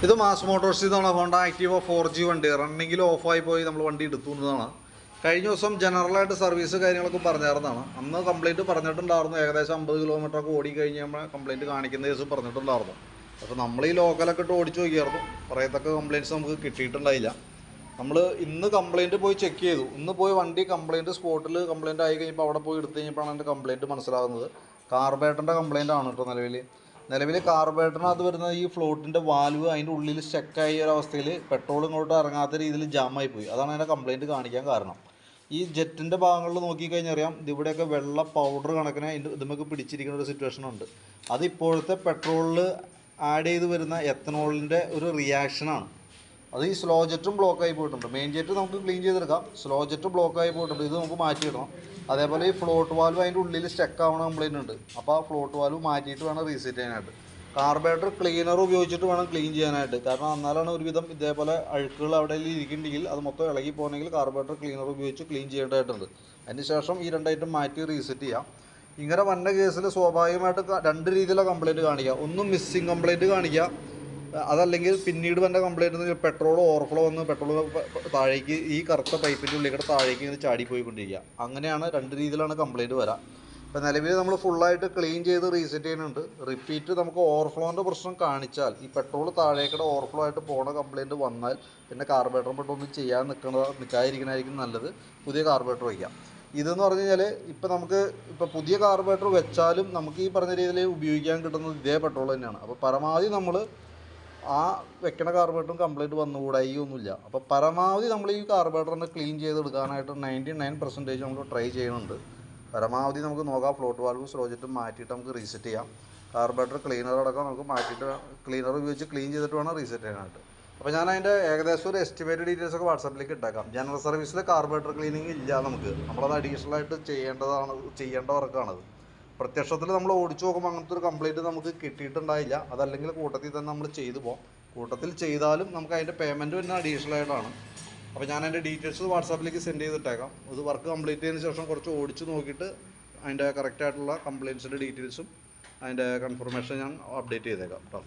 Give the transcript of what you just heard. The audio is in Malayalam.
ഇത് മാസ് മോട്ടോഴ്സിൽ നിന്നാണ് ഹോണ്ട ആക്റ്റീവ 4G വണ്ടി റണ്ണിങ്ങിൽ ഓഫായി പോയി നമ്മൾ വണ്ടി എടുത്തു എന്നതാണ്. കഴിഞ്ഞ ദിവസം ജനറലായിട്ട് സർവീസ് കാര്യങ്ങളൊക്കെ പറഞ്ഞിരുന്നതാണ്. അന്ന് കംപ്ലയിൻറ്റ് പറഞ്ഞിട്ടുണ്ടായിരുന്നു. ഏകദേശം 50 കിലോമീറ്ററൊക്കെ ഓടി കഴിഞ്ഞ് നമ്മൾ കംപ്ലയിൻറ്റ് കാണിക്കുന്ന ദിവസം പറഞ്ഞിട്ടുണ്ടായിരുന്നു. അപ്പോൾ നമ്മൾ ഈ ലോക്കലൊക്കെ ഇട്ട് ഓടിച്ച് നോക്കിയായിരുന്നു. പറയത്തക്ക കംപ്ലയിൻറ്റ്സ് നമുക്ക് കിട്ടിയിട്ടുണ്ടായില്ല. നമ്മൾ ഇന്ന് കംപ്ലയിൻറ്റ് പോയി ചെക്ക് ചെയ്തു. ഇന്ന് പോയി വണ്ടി കംപ്ലയിൻറ്റ് സ്പോട്ടിൽ കംപ്ലയിൻറ്റ് ആയി കഴിഞ്ഞപ്പോൾ അവിടെ പോയി എടുത്തു കഴിഞ്ഞപ്പോഴാണ് എൻ്റെ കംപ്ലയിൻറ്റ് മനസ്സിലാകുന്നത്. കാർബേറ്ററിൻ്റെ കംപ്ലയിൻ്റ് ആണ് കേട്ടോ. നിലവിൽ കാർബേറ്ററിനകത്ത് വരുന്ന ഈ ഫ്ലോട്ടിൻ്റെ വാൽവ് അതിൻ്റെ ഉള്ളിൽ സ്റ്റക്കായ ഒരവസ്ഥയിൽ പെട്രോൾ ഇങ്ങോട്ട് ഇറങ്ങാത്ത രീതിയിൽ ജാമായി പോയി. അതാണ് അതിൻ്റെ കംപ്ലയിൻറ്റ് കാണിക്കാൻ കാരണം. ഈ ജെറ്റിൻ്റെ ഭാഗങ്ങളിൽ നോക്കിക്കഴിഞ്ഞാൽ അറിയാം, ഇതിവിടെയൊക്കെ വെള്ള പൗഡർ കണക്കിന് ഇതുമൊക്കെ പിടിച്ചിരിക്കുന്ന ഒരു സിറ്റുവേഷൻ ഉണ്ട്. അത് ഇപ്പോഴത്തെ പെട്രോളിൽ ആഡ് ചെയ്ത് വരുന്ന എത്തനോളിൻ്റെ ഒരു റിയാക്ഷനാണ്. അത് ഈ സ്ലോ ജെറ്റും ബ്ലോക്കായി പോയിട്ടുണ്ട്. മെയിൻ ജെറ്റ് നമുക്ക് ക്ലീൻ ചെയ്തെടുക്കാം. സ്ലോ ജെറ്റ് ബ്ലോക്കായി പോയിട്ടുണ്ട്. ഇത് നമുക്ക് മാറ്റിയിടണം. അതേപോലെ ഈ ഫ്ലോട്ട് വാൽവ് അതിൻ്റെ ഉള്ളിൽ സ്റ്റക്ക് ആവണ കംപ്ലയിൻ്റ് ഉണ്ട്. അപ്പോൾ ആ ഫ്ലോട്ട് വാൽവ് മാറ്റിയിട്ട് വേണം റീസെറ്റ് ചെയ്യാനായിട്ട്. കാർബേറ്റർ ക്ലീനർ ഉപയോഗിച്ചിട്ട് വേണം ക്ലീൻ ചെയ്യാനായിട്ട്. കാരണം എന്നാലാണ് ഒരുവിധം ഇതേപോലെ അഴുക്കുകൾ അവിടെ ഇരിക്കുന്നുണ്ടെങ്കിൽ അത് മൊത്തം ഇളകി പോകണമെങ്കിൽ കാർബേറ്റർ ക്ലീനർ ഉപയോഗിച്ച് ക്ലീൻ ചെയ്യേണ്ടതായിട്ടുണ്ട്. അതിനുശേഷം ഈ രണ്ടായിട്ടും മാറ്റി റീസെറ്റ് ചെയ്യാം. ഇങ്ങനെ വന്ന കേസിൽ സ്വാഭാവികമായിട്ട് രണ്ട് രീതിയിലുള്ള കംപ്ലയിൻറ്റ് കാണിക്കുക. ഒന്ന് മിസ്സിങ് കംപ്ലയിൻറ്റ് കാണിക്കുക, അതല്ലെങ്കിൽ പിന്നീട് വന്ന കംപ്ലയിൻറ്റ് പെട്രോൾ ഓവർഫ്ലോ വന്ന് പെട്രോൾ താഴേക്ക് ഈ കറുത്ത പൈപ്പിൻ്റെ ഉള്ളിൽ താഴേക്ക് ഇങ്ങനെ ചാടിപ്പോയിക്കൊണ്ടിരിക്കുക. അങ്ങനെയാണ് രണ്ട് രീതിയിലാണ് കംപ്ലയിൻറ്റ് വരാം. ഇപ്പോൾ നിലവിൽ നമ്മൾ ഫുള്ളായിട്ട് ക്ലീൻ ചെയ്ത് റീസെറ്റ് ചെയ്യുന്നുണ്ട്. റിപ്പീറ്റ് നമുക്ക് ഓവർഫ്ലോൻ്റെ പ്രശ്നം കാണിച്ചാൽ, ഈ പെട്രോൾ താഴേക്കടെ ഓവർഫ്ലോ ആയിട്ട് പോണ കംപ്ലയിൻറ്റ് വന്നാൽ പിന്നെ കാർബേറ്റർ പെട്ടൊന്നും ചെയ്യാൻ നിൽക്കാതിരിക്കണമായിരിക്കും നല്ലത്. പുതിയ കാർബേറ്റർ വയ്ക്കാം. ഇതെന്ന് പറഞ്ഞു കഴിഞ്ഞാൽ ഇപ്പോൾ പുതിയ കാർബേറ്റർ വെച്ചാലും നമുക്ക് ഈ പറഞ്ഞ രീതിയിൽ ഉപയോഗിക്കാൻ കിട്ടുന്നത് ഇതേ പെട്രോൾ തന്നെയാണ്. അപ്പോൾ പരമാവധി നമ്മൾ ആ വെക്കണ കാർബേറ്ററും കംപ്ലയിൻറ്റ് വന്നുകൂടായി ഒന്നുമില്ല. അപ്പോൾ പരമാവധി നമ്മൾ ഈ കാർബേറ്ററിനെ ക്ലീൻ ചെയ്തെടുക്കാനായിട്ട് 99% നമ്മൾ ട്രൈ ചെയ്യുന്നുണ്ട്. പരമാവധി നമുക്ക് നോക്കാം. ഫ്ലോട്ട് വാൽവും സ്ലോ ജെറ്റും മാറ്റിയിട്ട് നമുക്ക് റീസെറ്റ് ചെയ്യാം. കാർബേറ്റർ ക്ലീനർ അടക്കം നമുക്ക് മാറ്റിയിട്ട് ക്ലീനർ ഉപയോഗിച്ച് ക്ലീൻ ചെയ്തിട്ട് വേണം റീസെറ്റ് ചെയ്യാനായിട്ട്. അപ്പോൾ ഞാൻ അതിൻ്റെ ഏകദേശം ഒരു എസ്റ്റിമേറ്റ് ഡീറ്റെയിൽസ് ഒക്കെ വാട്സാപ്പിലേക്ക് ഇട്ടേക്കാം. ജനറൽ സർവീസിൽ കാർബേറ്റർ ക്ലീനിങ് ഇല്ല നമ്മളത് അഡീഷണലായിട്ട് ചെയ്യേണ്ട വർക്കാണത്. പ്രത്യക്ഷത്തിൽ നമ്മൾ ഓടിച്ചു നോക്കുമ്പോൾ അങ്ങനത്തെ ഒരു കംപ്ലയിൻറ്റ് നമുക്ക് കിട്ടിയിട്ടുണ്ടായില്ല. അതല്ലെങ്കിൽ കൂട്ടത്തിൽ തന്നെ നമ്മൾ ചെയ്തു പോകാം. കൂട്ടത്തിൽ ചെയ്താലും നമുക്ക് അതിൻ്റെ പേയ്മെൻറ്റ് തന്നെ അഡീഷണലായിട്ടാണ്. അപ്പോൾ ഞാൻ അതിൻ്റെ ഡീറ്റെയിൽസ് വാട്സാപ്പിലേക്ക് സെൻഡ് ചെയ്തിട്ടേക്കാം. ഇത് വർക്ക് കംപ്ലീറ്റ് ചെയ്തതിന് ശേഷം കുറച്ച് ഓടിച്ച് നോക്കിയിട്ട് അതിൻ്റെ കറക്റ്റായിട്ടുള്ള കംപ്ലയിൻസിൻ്റെ ഡീറ്റെയിൽസും അതിൻ്റെ കൺഫർമേഷൻ ഞാൻ അപ്ഡേറ്റ് ചെയ്തേക്കാം കേട്ടോ.